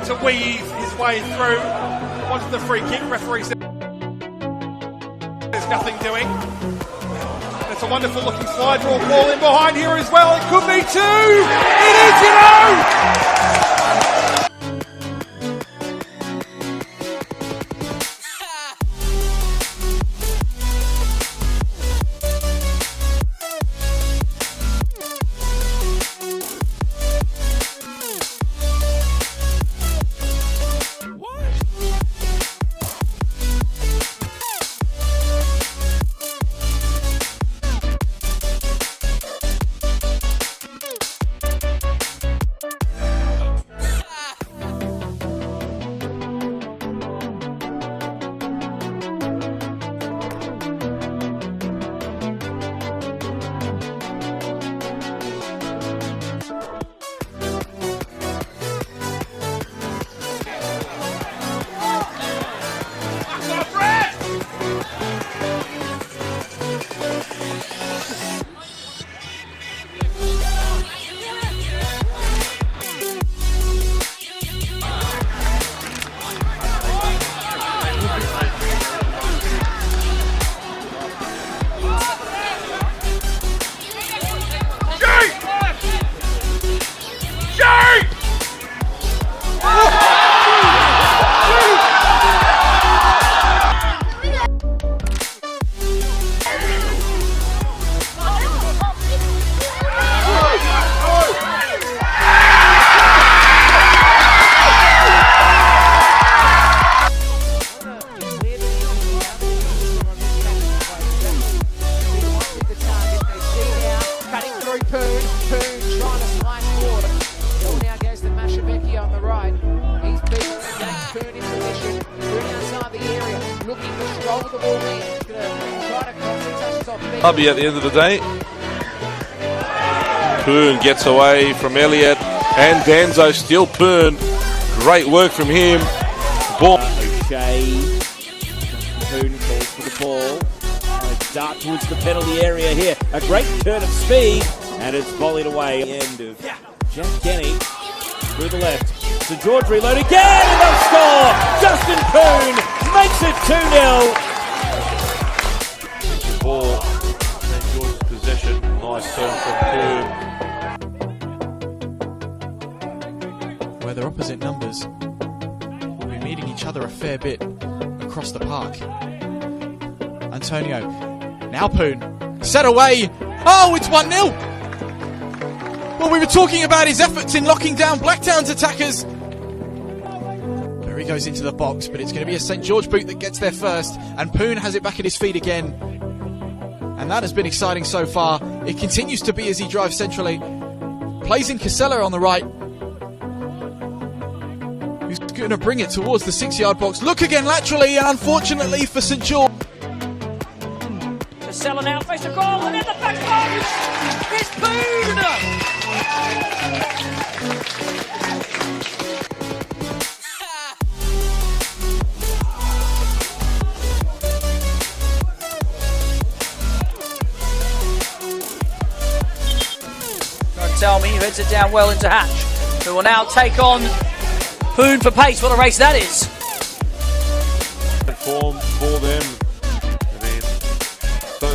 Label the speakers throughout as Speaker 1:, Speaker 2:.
Speaker 1: to weave his way through. Wanted the free kick. Referee said there's nothing doing. It's a wonderful looking slide rule ball in behind here as well. It could be two. It is, you know.
Speaker 2: Poon trying to slide forward. Ball now goes to Mashavecki on the right. He's beaten Poon in position. Poon outside the area, looking to stroll the ball in. He's going to try to cross it, touches off Beck.
Speaker 3: Hubby at the end of the day. Poon gets away from Elliott and Danzo, still Poon. Great work from him. Ball.
Speaker 4: O'Shea. Poon calls for the ball. Dart towards the penalty area here. A great turn of speed, and it's volleyed away. End of Jack Kenny through the left. St George reload again, and they'll score! Justin Poon makes it 2-0.
Speaker 3: Ball. St George's possession. Nice turn from Poon.
Speaker 5: Where they're opposite numbers, will be meeting each other a fair bit across the park. Antonio. Now Poon, set away. Oh, it's 1-0. Well, we were talking about his efforts in locking down Blacktown's attackers. There he goes into the box, but it's going to be a St George boot that gets there first, and Poon has it back at his feet again. And that has been exciting so far. It continues to be as he drives centrally. Plays in Casella on the right. Who's going to bring it towards the 6-yard box. Look again laterally, and unfortunately for St George.
Speaker 6: Casella now face a goal, and then the back post! It's Poon! Don't tell me, he heads it down well into Hatch, who will now take on Poon for pace. What a race that is!
Speaker 3: Form for them.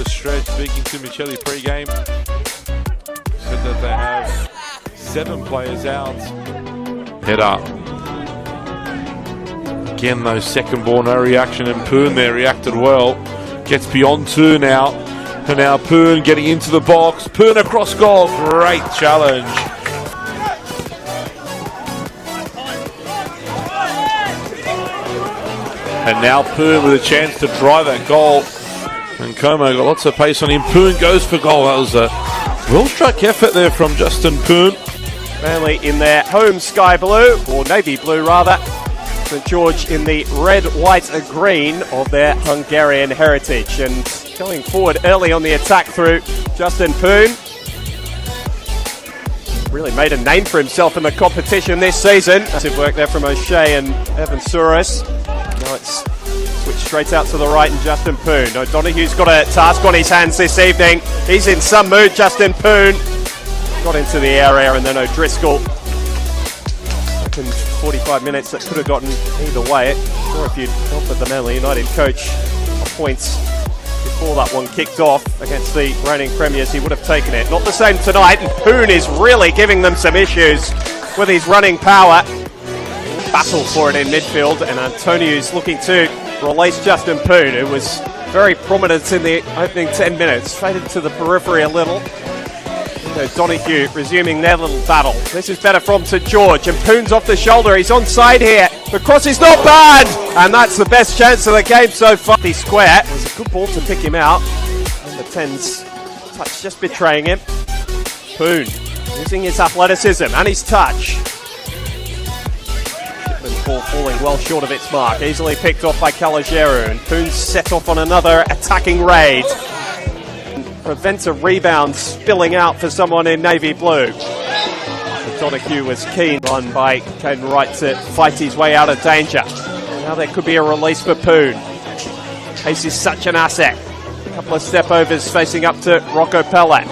Speaker 3: Stretch, speaking to Michele pre-game, said that they have 7 players out. Head up. Again, those second ball, no reaction, and Poon there reacted well. Gets beyond 2 now. And now Poon getting into the box. Poon across goal. Great challenge. And now Poon with a chance to drive that goal. And Como got lots of pace on him. Poon goes for goal. That was a well-struck effort there from Justin Poon.
Speaker 7: Manly in their home sky blue, or navy blue rather. St George in the red, white and green of their Hungarian heritage. And going forward early on the attack through Justin Poon. Really made a name for himself in the competition this season. Massive work there from O'Shea and Evan Souris. Now it's switch straight out to the right, and Justin Poon. O'Donoghue's got a task on his hands this evening. He's in some mood, Justin Poon. Got into the area, and then O'Driscoll second 45 minutes that could have gotten either way. Or if you'd offered the Manly United coach points before that one kicked off against the reigning premiers, he would have taken it. Not the same tonight, and Poon is really giving them some issues with his running power. Battle for it in midfield, and Antonio's looking to release Justin Poon, who was very prominent in the opening 10 minutes. Faded to the periphery a little. Donahue resuming their little battle. This is better from St George, and Poon's off the shoulder. He's onside here. The cross is not bad, and that's the best chance of the game so far. The square was a good ball to pick him out. Number 10's touch just betraying him. Poon using his athleticism and his touch. Shipman's ball falling well short of its mark. Easily picked off by Calageru, and Poon's set off on another attacking raid. Prevents a rebound spilling out for someone in navy blue. Donahue was keen on by Caden Wright to fight his way out of danger. Now there could be a release for Poon. Pace is such an asset. A couple of step overs facing up to Rocco Pellet.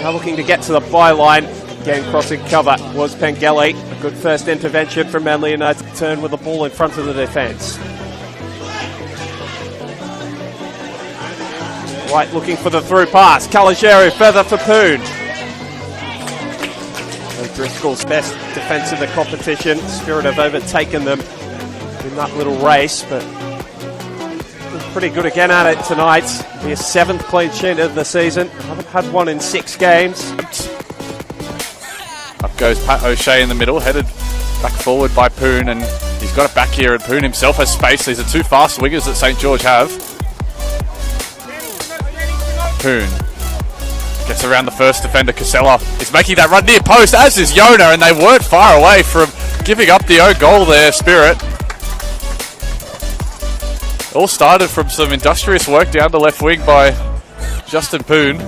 Speaker 7: Now looking to get to the byline. Again crossing cover was Pengelly. A good first intervention from Manly United. Turn with the ball in front of the defence. Right, looking for the through pass. Calageru further for Poon. Driscoll's best defence in the competition. Spirit have overtaken them in that little race, but pretty good again at it tonight. Their 7th clean sheet of the season. Haven't had one in 6 games.
Speaker 8: Up goes Pat O'Shea in the middle, headed back forward by Poon, and he's got it back here, and Poon himself has space. These are 2 fast wingers that St George have. Poon gets around the first defender. Casella is making that run near post, as is Yona, and they weren't far away from giving up the own goal there, Spirit. All started from some industrious work down the left wing by Justin Poon.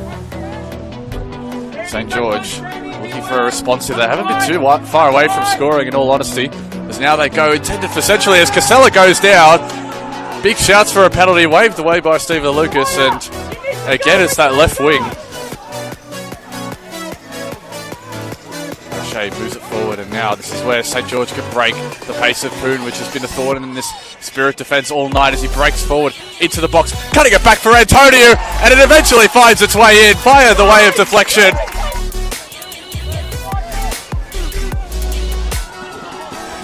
Speaker 8: St George looking for a response here. They haven't been too far away from scoring, in all honesty, as now they go intended for centrally as Casella goes down. Big shouts for a penalty, waved away by Stephen Lucas, and again it's that left wing. O'Shea moves it forward, and now this is where St George can break the pace of Poon, which has been a thorn in this Spirit defence all night, as he breaks forward into the box, cutting it back for Antonio, and it eventually finds its way in via the way of deflection.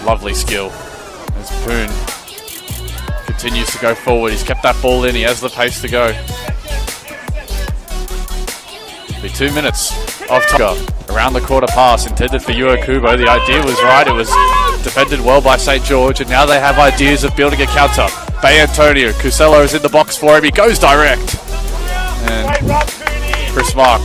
Speaker 8: Lovely skill as Poon continues to go forward. He's kept that ball in, he has the pace to go. It'll be 2 minutes of time. Around the quarter pass intended for Yua Kubo. The idea was right, it was defended well by St George, and now they have ideas of building a counter. Bay Antonio, Cusello is in the box for him, he goes direct. And Chris Mark.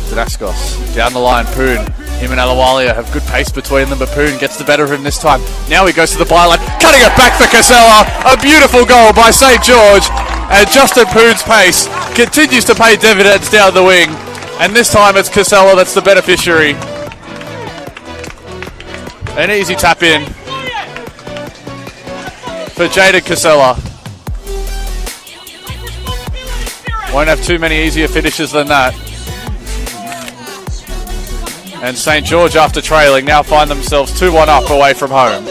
Speaker 8: Tedescos down the line, Poon. Him and Alawalia have good pace between them, but Poon gets the better of him this time. Now he goes to the byline, cutting it back for Casella. A beautiful goal by St George, and Justin Poon's pace continues to pay dividends down the wing. And this time it's Casella that's the beneficiary. An easy tap in for Jaden Casella. Won't have too many easier finishes than that. And St George, after trailing, now find themselves 2-1 up away from home.